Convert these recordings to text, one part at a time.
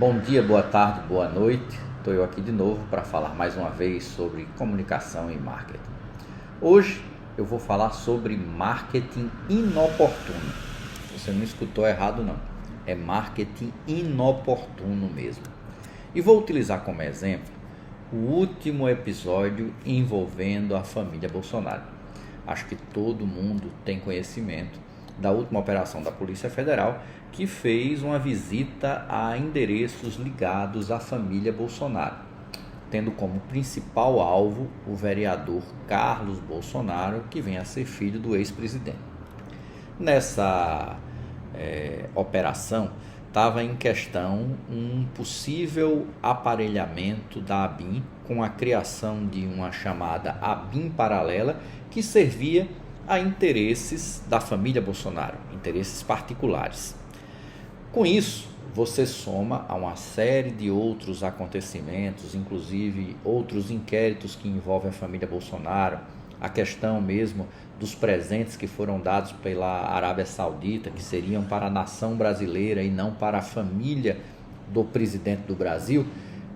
Bom dia, boa tarde, boa noite. Estou eu aqui de novo para falar mais uma vez sobre comunicação e marketing. Hoje eu vou falar sobre marketing inoportuno. Você não escutou errado não, é marketing inoportuno mesmo. E vou utilizar como exemplo o último episódio envolvendo a família Bolsonaro. Acho que todo mundo tem conhecimento da última operação da Polícia Federal, que fez uma visita a endereços ligados à família Bolsonaro, tendo como principal alvo o vereador Carlos Bolsonaro, que vem a ser filho do ex-presidente. Nessa operação, estava em questão um possível aparelhamento da ABIN com a criação de uma chamada ABIN paralela, que servia a interesses da família Bolsonaro, interesses particulares. Com isso, você soma a uma série de outros acontecimentos, inclusive outros inquéritos que envolvem a família Bolsonaro, a questão mesmo dos presentes que foram dados pela Arábia Saudita, que seriam para a nação brasileira e não para a família do presidente do Brasil,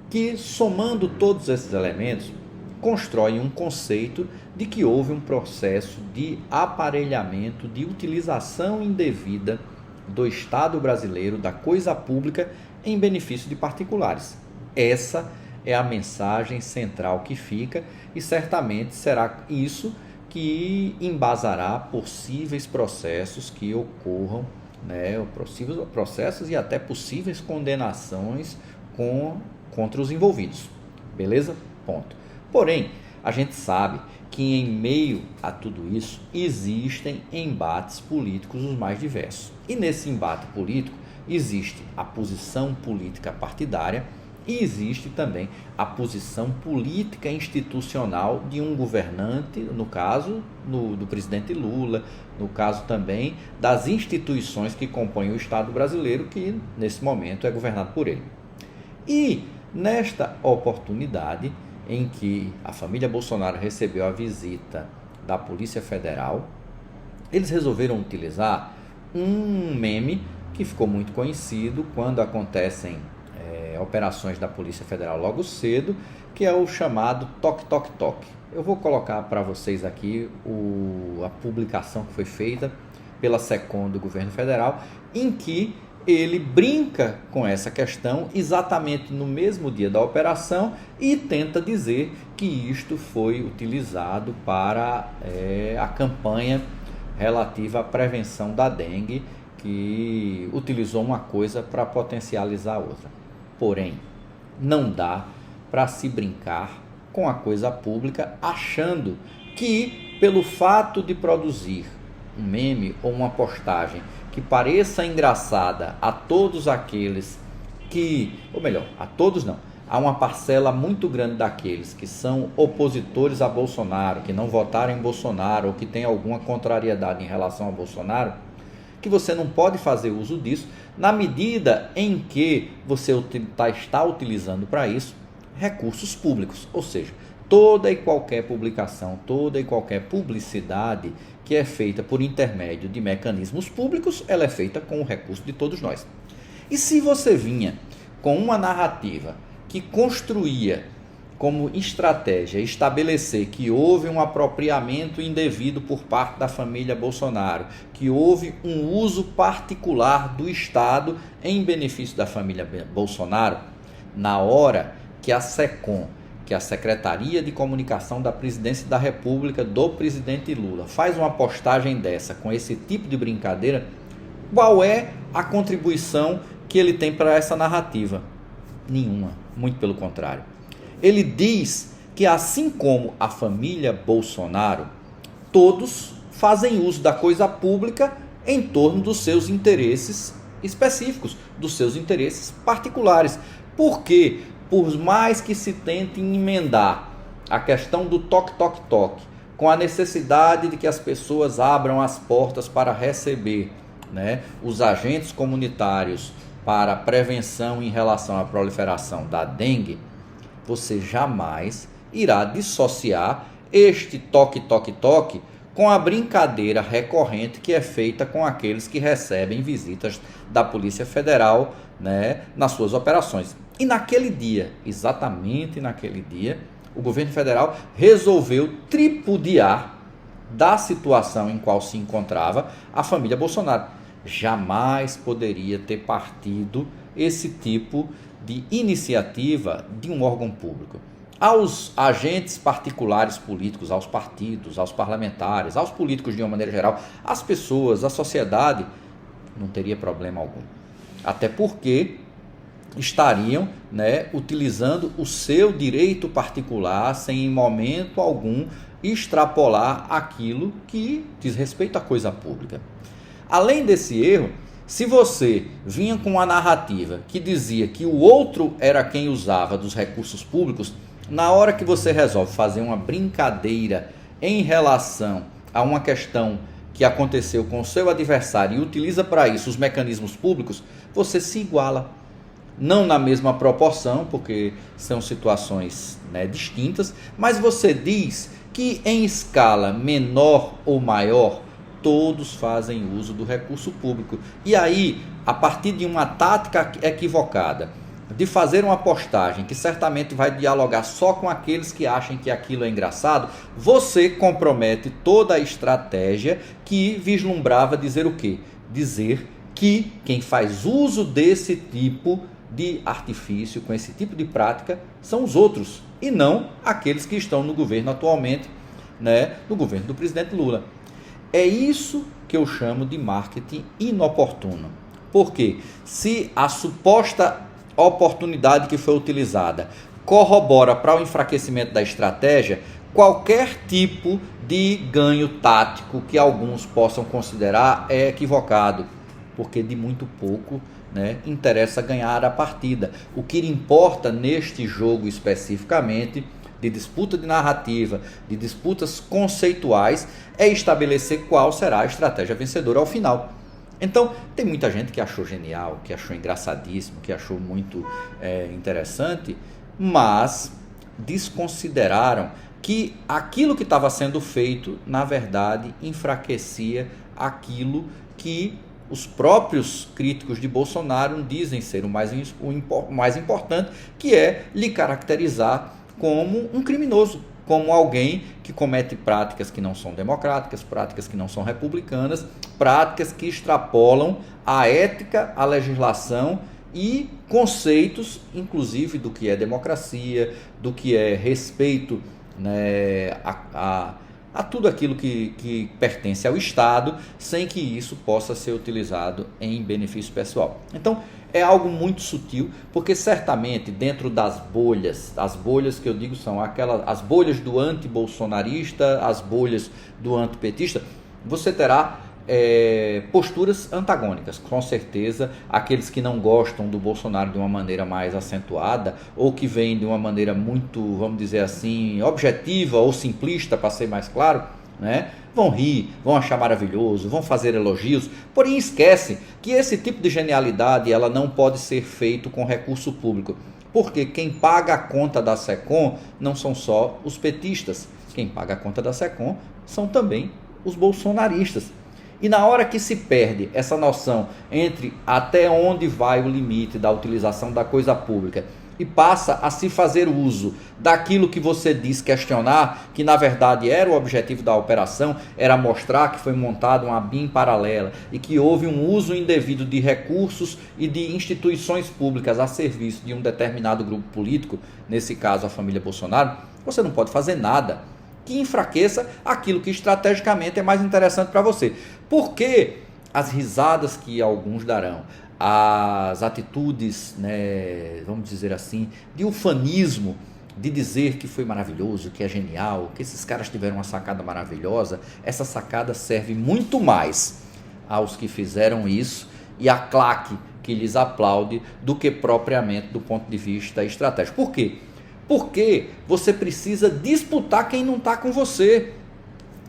que, somando todos esses elementos, constrói um conceito de que houve um processo de aparelhamento, de utilização indevida do Estado brasileiro, da coisa pública, em benefício de particulares. Essa é a mensagem central que fica, e certamente será isso que embasará possíveis processos que ocorram, possíveis processos e até possíveis condenações contra os envolvidos. Beleza? Ponto. Porém, a gente sabe que em meio a tudo isso existem embates políticos os mais diversos. E nesse embate político existe a posição política partidária e existe também a posição política institucional de um governante, no caso do presidente Lula, no caso também das instituições que compõem o Estado brasileiro, que nesse momento é governado por ele. E nesta oportunidade em que a família Bolsonaro recebeu a visita da Polícia Federal, eles resolveram utilizar um meme que ficou muito conhecido quando acontecem operações da Polícia Federal logo cedo, que é o chamado toque, toque, toque. Eu vou colocar para vocês aqui a publicação que foi feita pela SECOM do governo federal, em que ele brinca com essa questão exatamente no mesmo dia da operação e tenta dizer que isto foi utilizado para a campanha relativa à prevenção da dengue, que utilizou uma coisa para potencializar a outra. Porém, não dá para se brincar com a coisa pública achando que, pelo fato de produzir um meme ou uma postagem que pareça engraçada a todos aqueles que, ou melhor, a todos não, há uma parcela muito grande daqueles que são opositores a Bolsonaro, que não votaram em Bolsonaro ou que tem alguma contrariedade em relação a Bolsonaro, que você não pode fazer uso disso na medida em que você está utilizando para isso recursos públicos, ou seja, toda e qualquer publicação, toda e qualquer publicidade que é feita por intermédio de mecanismos públicos, ela é feita com o recurso de todos nós. E se você vinha com uma narrativa que construía como estratégia estabelecer que houve um apropriamento indevido por parte da família Bolsonaro, que houve um uso particular do Estado em benefício da família Bolsonaro, na hora que a SECOM, que é a Secretaria de Comunicação da Presidência da República do presidente Lula, faz uma postagem dessa, com esse tipo de brincadeira, qual é a contribuição que ele tem para essa narrativa? Nenhuma, muito pelo contrário. Ele diz que, assim como a família Bolsonaro, todos fazem uso da coisa pública em torno dos seus interesses específicos, dos seus interesses particulares. Porque, por mais que se tente emendar a questão do toque, toque, toque, com a necessidade de que as pessoas abram as portas para receber, os agentes comunitários para a prevenção em relação à proliferação da dengue, você jamais irá dissociar este toque, toque, toque com a brincadeira recorrente que é feita com aqueles que recebem visitas da Polícia Federal, né, nas suas operações. E naquele dia, exatamente naquele dia, o governo federal resolveu tripudiar da situação em qual se encontrava a família Bolsonaro. Jamais poderia ter partido esse tipo de iniciativa de um órgão público. Aos agentes particulares políticos, aos partidos, aos parlamentares, aos políticos de uma maneira geral, às pessoas, à sociedade, não teria problema algum. Até porque estariam, né, utilizando o seu direito particular sem em momento algum extrapolar aquilo que diz respeito à coisa pública. Além desse erro, se você vinha com uma narrativa que dizia que o outro era quem usava dos recursos públicos, na hora que você resolve fazer uma brincadeira em relação a uma questão que aconteceu com o seu adversário e utiliza para isso os mecanismos públicos, você se iguala. Não na mesma proporção, porque são situações, né, distintas, mas você diz que em escala menor ou maior, todos fazem uso do recurso público. E aí, a partir de uma tática equivocada, de fazer uma postagem que certamente vai dialogar só com aqueles que acham que aquilo é engraçado, você compromete toda a estratégia que vislumbrava dizer o quê? Dizer que quem faz uso desse tipo de artifício, com esse tipo de prática, são os outros, e não aqueles que estão no governo atualmente, né, no governo do presidente Lula. É isso que eu chamo de marketing inoportuno. Porque se a suposta oportunidade que foi utilizada corrobora para o enfraquecimento da estratégia, qualquer tipo de ganho tático que alguns possam considerar é equivocado, porque de muito pouco, né, interessa ganhar a partida. O que importa neste jogo especificamente, de disputa de narrativa, de disputas conceituais, é estabelecer qual será a estratégia vencedora ao final. Então, tem muita gente que achou genial, que achou engraçadíssimo, que achou muito interessante, mas desconsideraram que aquilo que estava sendo feito, na verdade, enfraquecia aquilo que os próprios críticos de Bolsonaro dizem ser o mais importante, que é lhe caracterizar como um criminoso, como alguém que comete práticas que não são democráticas, práticas que não são republicanas, práticas que extrapolam a ética, a legislação e conceitos, inclusive do que é democracia, do que é respeito, né, a tudo aquilo que pertence ao Estado, sem que isso possa ser utilizado em benefício pessoal. Então, é algo muito sutil, porque certamente dentro das bolhas, as bolhas que eu digo são as bolhas do anti-bolsonarista, as bolhas do antipetista, você terá posturas antagônicas, com certeza. Aqueles que não gostam do Bolsonaro de uma maneira mais acentuada, ou que veem de uma maneira muito, vamos dizer assim, objetiva ou simplista, para ser mais claro, né, vão rir, vão achar maravilhoso, vão fazer elogios, porém esquecem que esse tipo de genialidade ela não pode ser feito com recurso público, porque quem paga a conta da SECOM não são só os petistas, quem paga a conta da SECOM são também os bolsonaristas. E na hora que se perde essa noção entre até onde vai o limite da utilização da coisa pública e passa a se fazer uso daquilo que você diz questionar, que na verdade era o objetivo da operação, era mostrar que foi montada uma BIM paralela e que houve um uso indevido de recursos e de instituições públicas a serviço de um determinado grupo político, nesse caso a família Bolsonaro, você não pode fazer nada que enfraqueça aquilo que estrategicamente é mais interessante para você. Porque as risadas que alguns darão, as atitudes, né, vamos dizer assim, de ufanismo, de dizer que foi maravilhoso, que é genial, que esses caras tiveram uma sacada maravilhosa, essa sacada serve muito mais aos que fizeram isso e à claque que lhes aplaude do que propriamente do ponto de vista estratégico. Por quê? Porque você precisa disputar quem não está com você.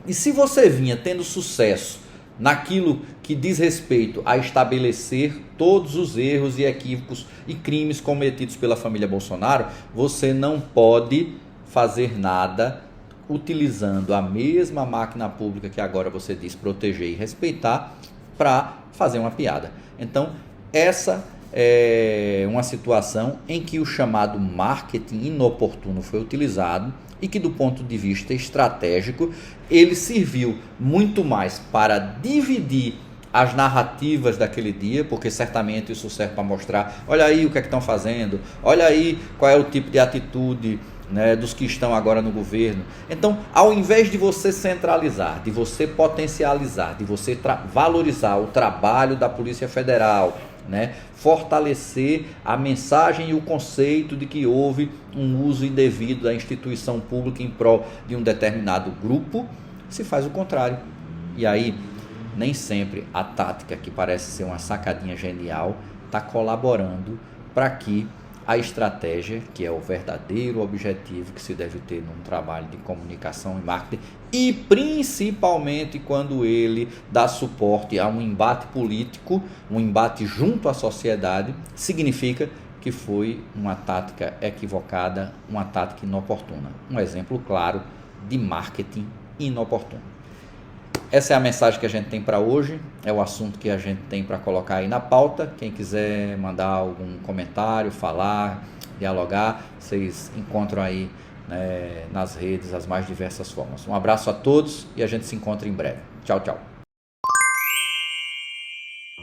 E se você vinha tendo sucesso naquilo que diz respeito a estabelecer todos os erros e equívocos e crimes cometidos pela família Bolsonaro, você não pode fazer nada utilizando a mesma máquina pública que agora você diz proteger e respeitar para fazer uma piada. Então, essa é uma situação em que o chamado marketing inoportuno foi utilizado e que, do ponto de vista estratégico, ele serviu muito mais para dividir as narrativas daquele dia, porque certamente isso serve para mostrar, olha aí o que é que estão fazendo, olha aí qual é o tipo de atitude, né, dos que estão agora no governo. Então, ao invés de você centralizar, de você potencializar, de você valorizar o trabalho da Polícia Federal, né, fortalecer a mensagem e o conceito de que houve um uso indevido da instituição pública em prol de um determinado grupo, se faz o contrário. E aí, nem sempre a tática, que parece ser uma sacadinha genial, está colaborando para que a estratégia, que é o verdadeiro objetivo que se deve ter num trabalho de comunicação e marketing, e principalmente quando ele dá suporte a um embate político, um embate junto à sociedade, significa que foi uma tática equivocada, uma tática inoportuna. Um exemplo claro de marketing inoportuno. Essa é a mensagem que a gente tem para hoje, é o assunto que a gente tem para colocar aí na pauta. Quem quiser mandar algum comentário, falar, dialogar, vocês encontram aí, né, nas redes as mais diversas formas. Um abraço a todos e a gente se encontra em breve. Tchau, tchau.